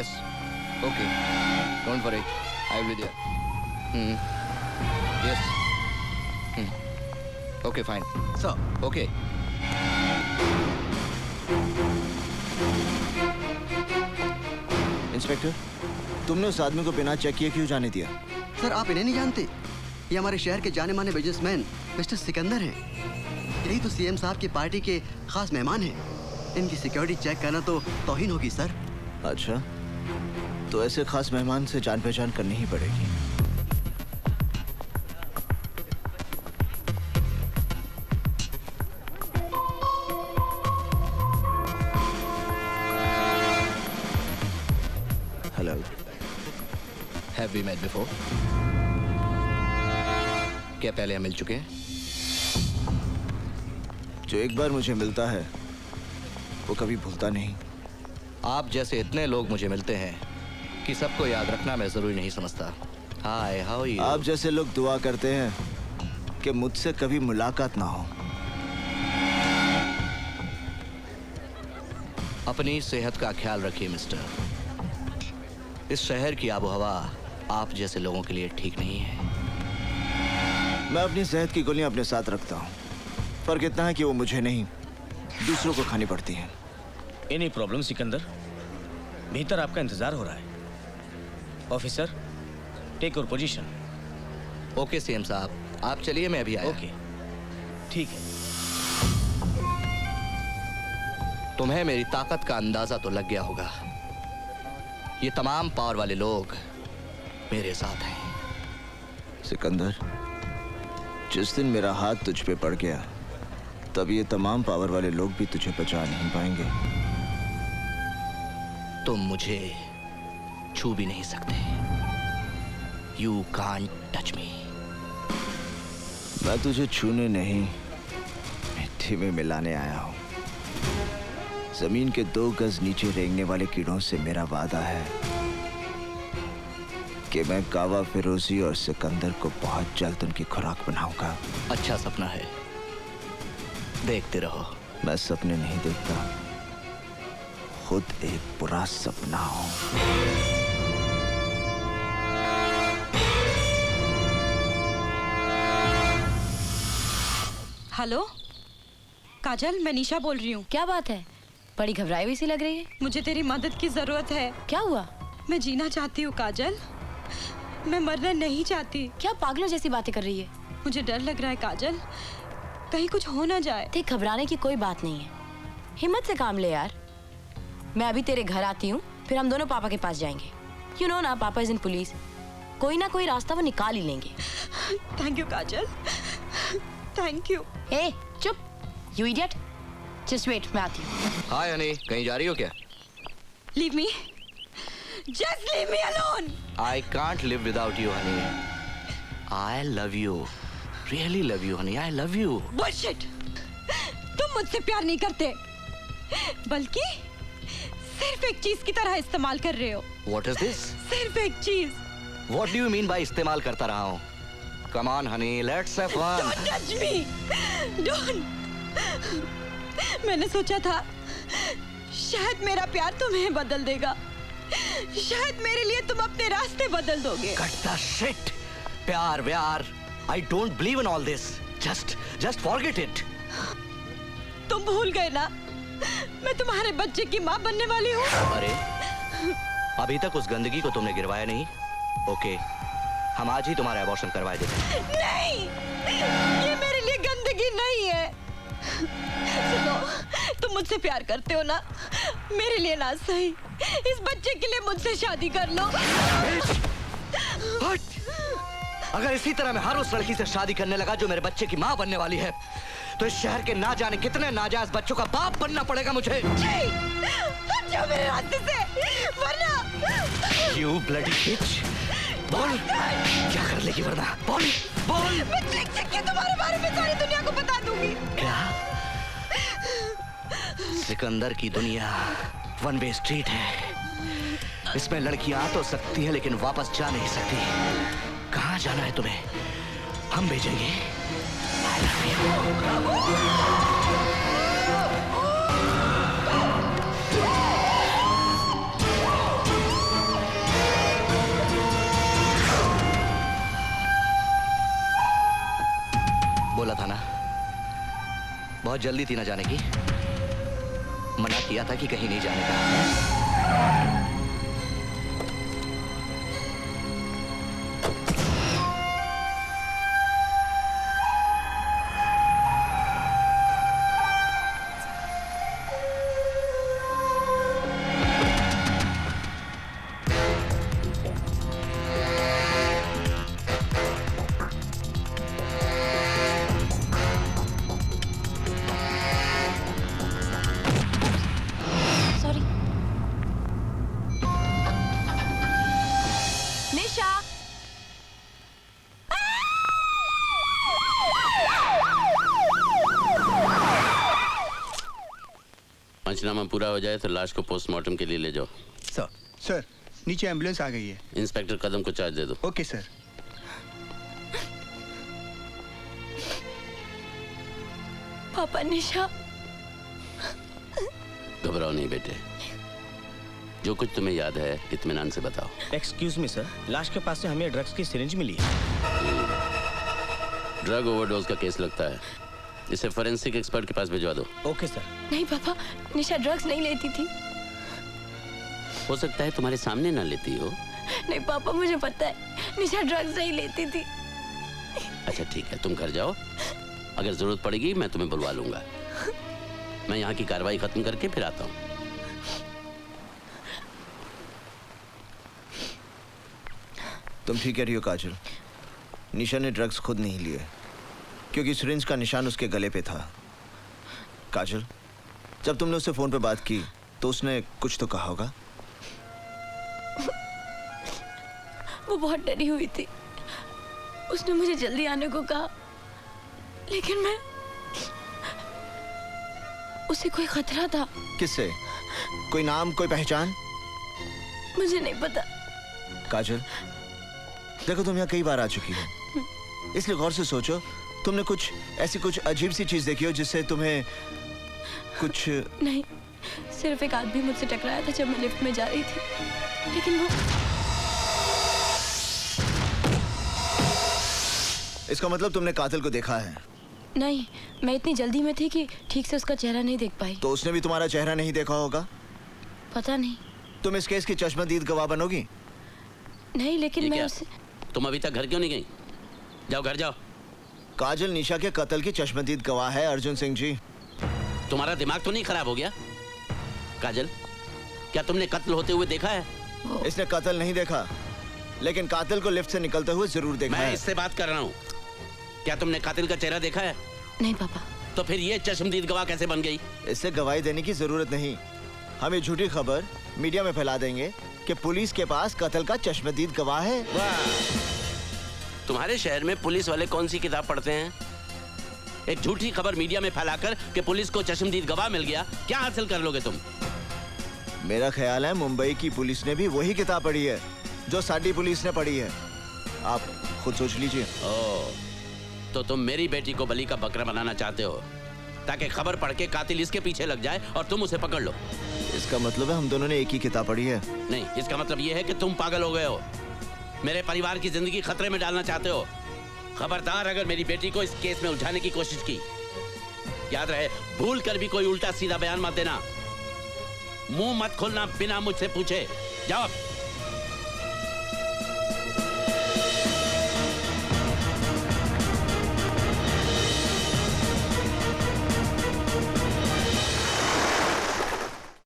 Yes. Okay. Don't worry. I will be there. Yes. Okay, fine. Sir. Okay. Inspector, तुमने उस आदमी को बिना चेक किए क्यों जाने दिया? सर, आप इन्हें नहीं जानते? ये हमारे शहर के जाने माने बिजनेसमैन मिस्टर सिकंदर हैं। यही तो सीएम साहब की पार्टी के खास मेहमान हैं। इनकी सिक्योरिटी चेक करना तो तौहीन होगी सर। अच्छा, तो ऐसे खास मेहमान से जान पहचान करनी ही पड़ेगी। Hello. Have we met before? क्या पहले हम मिल चुके हैं? जो एक बार मुझे मिलता है वो कभी भूलता नहीं। आप जैसे इतने लोग मुझे मिलते हैं कि सबको याद रखना मैं जरूरी नहीं समझता। हाय, हाउ आर यू? आप जैसे लोग दुआ करते हैं कि मुझसे कभी मुलाकात ना हो। अपनी सेहत का ख्याल रखिए मिस्टर। इस शहर की आबो हवा आप जैसे लोगों के लिए ठीक नहीं है। मैं अपनी सेहत की गोलियां अपने साथ रखता हूँ। फर्क इतना है कि वो मुझे नहीं, दूसरों को खानी पड़ती है। Any problem Sikandar? भीतर आपका इंतजार हो रहा है। Officer, take your position. Okay CM साहब, आप चलिए, मैं अभी आया। ओके, ठीक है। तुम्हें मेरी ताकत का अंदाजा तो लग गया होगा। ये तमाम पावर वाले लोग मेरे साथ हैं। सिकंदर, जिस दिन मेरा हाथ तुझ पे पड़ गया तब ये तमाम पावर वाले लोग भी तुझे बचा नहीं पाएंगे। तुम मुझे छू भी नहीं सकते। You can't touch me. मैं तुझे छूने नहीं, मिट्टी में मिलाने आया हूँ। जमीन के 2 गज नीचे रेंगने वाले कीड़ों से मेरा वादा है कि मैं कावा फिरोजी और सिकंदर को बहुत जल्द उनकी खुराक बनाऊंगा। अच्छा सपना है, देखते रहो। मैं सपने नहीं देखता, खुद एक बुरा सपना हूँ। हेलो काजल, मैं निशा बोल रही हूँ। क्या बात है? बड़ी घबराई हुई सी लग रही है। मुझे तेरी मदद की जरूरत है। क्या हुआ? मैं जीना चाहती हूँ काजल, मैं मरना नहीं चाहती। क्या पागलों जैसी बातें कर रही है? मुझे डर लग रहा है काजल, कहीं कुछ हो ना जाए। देख, घबराने की कोई बात नहीं है, हिम्मत से काम ले यार। मैं अभी तेरे घर आती हूँ, फिर हम दोनों पापा के पास जाएंगे। यू नो ना, पापा इज इन पुलिस। कोई ना कोई रास्ता वो निकाल ही लेंगे। Thank you Kajal, thank you. ए चुप, यू इडियट। जस्ट वेट, मैं आती हूँ। हाय हनी, कहीं जा रही हो क्या? Leave me, just leave me alone. I can't live without you, honey. I love you. Really love you, honey. I love you. Bullshit, तुम मुझसे प्यार नहीं करते, बल्कि सिर्फ एक चीज की तरह इस्तेमाल कर रहे हो। What is this? सिर्फ एक चीज। What do you mean by इस्तेमाल करता रहा हूँ? Come on, honey. Let's have fun. Don't touch me. Don't. मैंने सोचा था शायद मेरा प्यार तुम्हें बदल देगा, शायद मेरे लिए तुम अपने रास्ते बदल दोगे। Cut the shit. प्यार व्यार. I don't believe in all this. Just forget it. तुम भूल गए ना, मैं तुम्हारे बच्चे की माँ बनने वाली हूँ। अरे, अभी तक उस गंदगी को तुमने गिरवाया नहीं? ओके, हम आज ही तुम्हारा अबॉर्शन करवा देते हैं। नहीं, ये मेरे लिए गंदगी नहीं है। सुनो, तुम मुझसे प्यार करते हो ना, मेरे लिए ना सही, इस बच्चे के लिए मुझसे शादी कर लो। हट! अगर इसी तरह मैं हर उस लड़की से शादी करने लगा जो मेरे बच्चे की माँ बनने वाली है, तो इस शहर के ना जाने कितने नाजायज बच्चों का बाप बनना पड़ेगा मुझे। हट जाओ मेरे रास्ते से, वरना। You bloody bitch! बोल, क्या कर लेगी वरना? बोल! मैं लिख के तुम्हारे बारे में सारी दुनिया को बता दूंगी। क्या? सिकंदर की दुनिया वन वे स्ट्रीट है। इसमें लड़कियां आ तो सकती हैं लेकिन वापस जा नहीं सकती। कहाँ जाना है तुम्हें? हम भेजेंगे। I love you. जल्दी थी ना जाने की? मना किया था कि कहीं नहीं जाने का। सॉरी। निशा, पंचनामा पूरा हो जाए तो लाश को पोस्टमार्टम के लिए ले जाओ। सर नीचे एम्बुलेंस आ गई है। इंस्पेक्टर कदम को चार्ज दे दो। Okay sir. पापा, निशा। घबराओ नहीं बेटे, जो कुछ तुम्हें याद है इत्मीनान से बताओ। एक्सक्यूज मी सर, लाश के पास से हमें ड्रग्स की सिरिंज मिली है। ड्रग ओवरडोज का केस लगता है, इसे फोरेंसिक एक्सपर्ट के पास भिजवा दो। Okay sir. नहीं पापा, निशा ड्रग्स नहीं लेती थी। हो सकता है तुम्हारे सामने ना लेती हो। नहीं पापा, मुझे पता है निशा ड्रग्स नहीं लेती थी। अच्छा ठीक है, तुम घर जाओ, अगर जरूरत पड़ेगी मैं तुम्हें बुलवा लूंगा। मैं यहाँ की कार्रवाई खत्म करके फिर आता हूँ। तुम ठीक कह रही हो काजल, निशा ने ड्रग्स खुद नहीं लिए क्योंकि सिरिंज का निशान उसके गले पे था। काजल, जब तुमने उससे फोन पे बात की तो उसने कुछ तो कहा होगा। वो बहुत डरी हुई थी, उसने मुझे जल्दी आने को कहा, लेकिन मैं उसे कोई खतरा था। किससे? कोई नाम, कोई पहचान? मुझे नहीं पता। काजल, देखो तुम यहाँ कई बार आ चुकी हो, इसलिए गौर से सोचो, तुमने कुछ अजीब सी चीज देखी हो जिससे तुम्हें कुछ। नहीं, सिर्फ एक आदमी मुझसे टकराया था जब मैं लिफ्ट में जा रही थी, लेकिन वो। इसका मतलब तुमने कातिल को देखा है? नहीं, मैं इतनी जल्दी में थी कि ठीक से उसका चेहरा नहीं देख पाई। तो उसने भी तुम्हारा चेहरा नहीं देखा होगा? पता नहीं। तुम इस केस की चश्मदीद गवाह बनोगी? नहीं, लेकिन ये मैं क्या? उसे। तुम अभी तक घर क्यों नहीं गई? जाओ घर जाओ। काजल निशा के कत्ल की चश्मदीद गवाह है अर्जुन सिंह जी। तुम्हारा दिमाग तो नहीं खराब हो गया? काजल, क्या तुमने कत्ल होते हुए देखा है? इसने कत्ल नहीं देखा, लेकिन कातिल को लिफ्ट से निकलते हुए जरूर देखा मैं है। इससे बात कर रहा हूँ। क्या तुमने कातिल का चेहरा देखा है? नहीं पापा। तो फिर ये चश्मदीद गवाह कैसे बन गई? इससे गवाही देने की जरूरत नहीं। हम ये झूठी खबर मीडिया में फैला देंगे कि पुलिस के पास कत्ल का चश्मदीद गवाह है। वाह! तुम्हारे शहर में पुलिस वाले कौन सी किताब पढ़ते हैं? एक झूठी खबर मीडिया में फैलाकर कि पुलिस को चश्मदीद गवाह मिल गया, क्या हासिल कर लोगे तुम? मेरा ख्याल है मुंबई की पुलिस ने भी वही किताब पढ़ी है जो साडी पुलिस ने पढ़ी है। आप खुद सोच लीजिए। ओह, तो तुम मेरी बेटी को बलि का बकरा बनाना चाहते हो ताकि खबर पढ़ के कातिल इसके पीछे लग जाए और तुम उसे पकड़ लो। इसका मतलब है हम दोनों ने एक ही किताब पढ़ी है। नहीं, इसका मतलब यह है कि तुम पागल हो गए हो, मेरे परिवार की जिंदगी खतरे में डालना चाहते हो। खबरदार अगर मेरी बेटी को इस केस में उलझाने की कोशिश की, याद रहे भूल कर भी कोई उल्टा सीधा बयान मत देना। मुंह मत खोलना बिना मुझसे पूछे। जाओ।